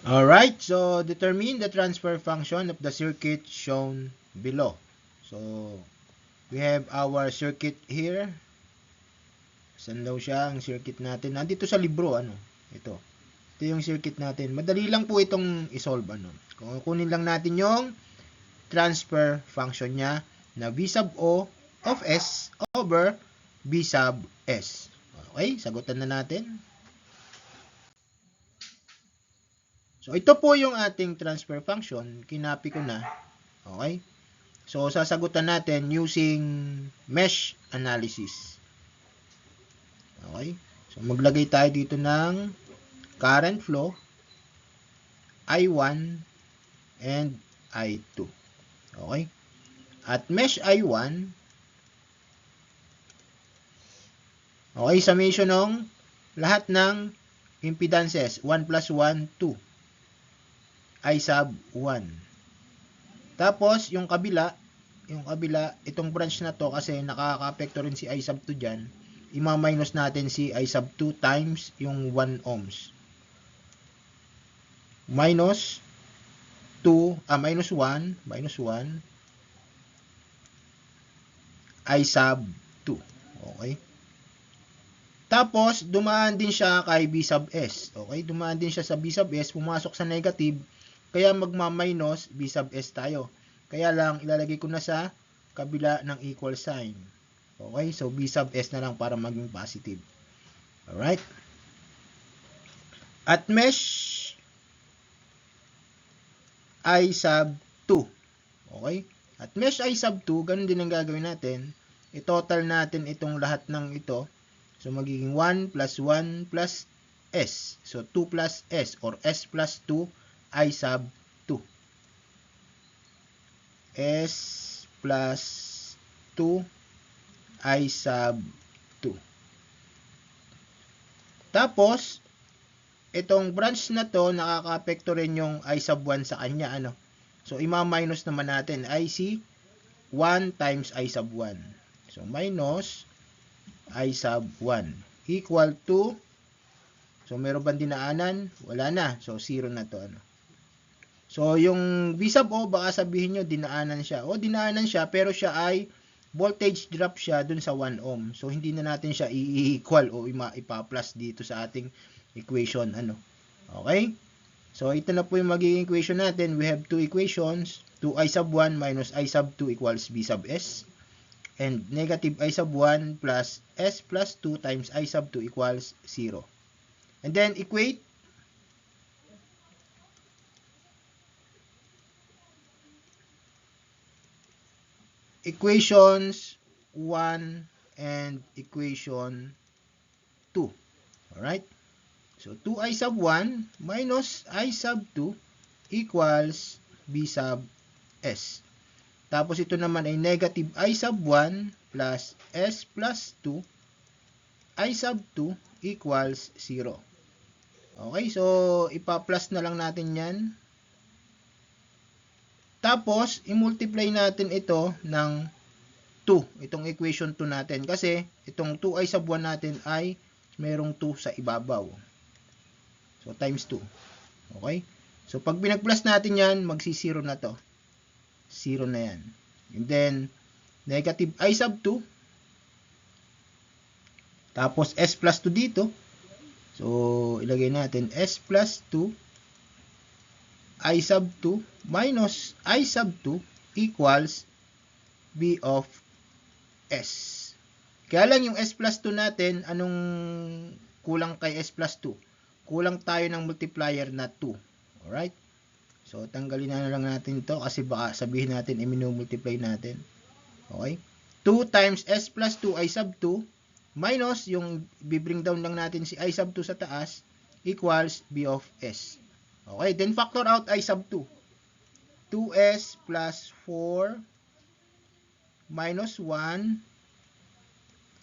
Alright, so determine the transfer function of the circuit shown below. So, we have our circuit here. Saan daw siya ang circuit natin? Nandito sa libro, ano? Ito. Ito yung circuit natin. Madali lang po itong isolve, ano? Kunin lang natin yung transfer function niya na V sub O of S over B sub S. Okay, sagutan na natin. So, ito po yung ating transfer function. Kinapi ko na. Okay? So, sasagutan natin using mesh analysis. Okay? So, maglagay tayo dito ng current flow, I1 and I2. Okay? At mesh I1, okay, summation ng lahat ng impedances, 1 plus 1, 2. I sub 1. Tapos, yung kabila, itong branch na to, kasi nakaka-apekto rin si I sub 2 dyan, ima-minus natin si I sub 2 times yung 1 ohms. Minus 2, minus 1, I sub 2. Okay? Tapos, dumaan din siya kay B sub S. Okay? Dumaan din siya sa B sub S, pumasok sa negative, kaya magma-minus B sub S tayo. Kaya lang, ilalagay ko na sa kabila ng equal sign. Okay? So, B sub S na lang para maging positive. Alright? At mesh I sub 2. Okay? At mesh I sub 2, ganun din ang gagawin natin. I-total natin itong lahat ng ito. So, magiging 1 plus 1 plus S. So, 2 plus S or S plus 2 I sub 2. S plus 2 I sub 2. Tapos, itong branch na to, nakaka-apekto rin yung I sub 1 sa kanya. Ano? So, ima-minus naman natin. IC 1 times I sub 1. So, minus I sub 1 equal to, so meron bang dinaanan? Wala na. So, 0 na to. Ano? So, yung V sub O, baka sabihin nyo, dinaanan siya. O, dinaanan siya, pero siya ay voltage drop siya dun sa 1 ohm. So, hindi na natin siya i-equal o ipa-plus dito sa ating equation. Ano? Okay? So, ito na po yung magiging equation natin. We have two equations. 2I sub 1 minus I sub 2 equals B sub S. And negative I sub 1 plus S plus 2 times I sub 2 equals 0. And then, equate equations 1 and equation 2. Alright? So, 2I sub 1 minus I sub 2 equals B sub S. Tapos, ito naman ay negative I sub 1 plus S plus 2 I sub 2 equals 0. Okay? So, ipa-plus na lang natin yan. Tapos, i-multiply natin ito ng 2. Itong equation 2 natin. Kasi, itong 2I sub 1 natin ay merong 2 sa ibabaw. So, times 2. Okay? So, pag pinag-plus natin yan, magsi-0 na to. 0 na yan. And then, negative I sub 2. Tapos, S plus 2 dito. So, ilagay natin S plus 2. I sub 2 minus I sub 2 equals B of S. Kaya lang yung S plus 2 natin, anong kulang kay S plus 2? Kulang tayo ng multiplier na 2. Alright? So, tanggalin na lang natin ito kasi baka sabihin natin, i-multiply natin. Okay? 2 times S plus 2 I sub 2 minus yung bibring down lang natin si I sub 2 sa taas equals B of S. Okay, then factor out I sub 2. 2S plus 4 minus 1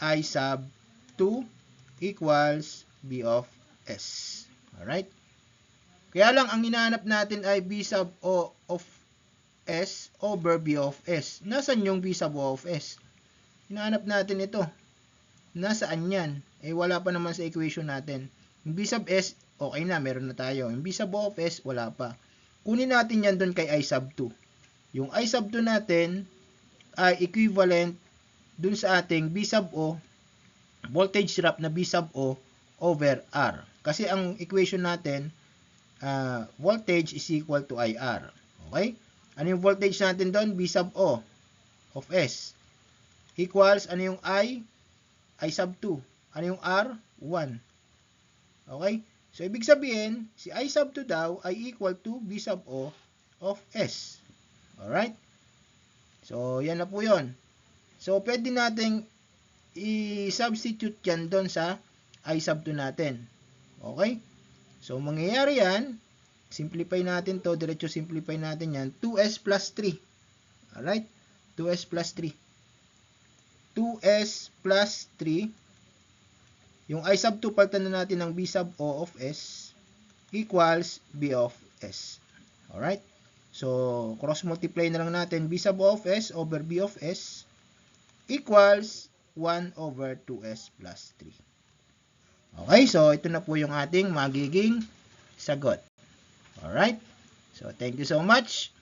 I sub 2 equals B of S. Alright? Kaya lang, ang hinahanap natin ay B sub O of S over B of S. Nasaan yung B sub O of S? Hinahanap natin ito. Nasaan yan? Eh, wala pa naman sa equation natin. Yung B sub S, okay na, meron na tayo. Yung B sub O of S, wala pa. Kunin natin yan doon kay I sub 2. Yung I sub 2 natin ay equivalent doon sa ating B sub O, voltage drop na B sub O over R. Kasi ang equation natin, voltage is equal to IR. Okay? Ano yung voltage natin doon? B sub O of S equals, ano yung I sub 2. Ano yung R? 1. Okay? So, ibig sabihin, si I sub 2 daw ay equal to B sub O of S. Alright? So, yan na po yun. So, pwede nating i-substitute yan doon sa I sub 2 natin. Okay? So, mangyayari yan, simplify natin to, diretso simplify natin yan, 2S plus 3. Alright? 2S plus 3. 2S plus 3. Yung I sub 2, palitan na natin ng B sub O of S equals B of S. Alright? So, cross multiply na lang natin B sub O of S over B of S equals 1 over 2S plus 3. Okay? So, ito na po yung ating magiging sagot. Alright? So, thank you so much.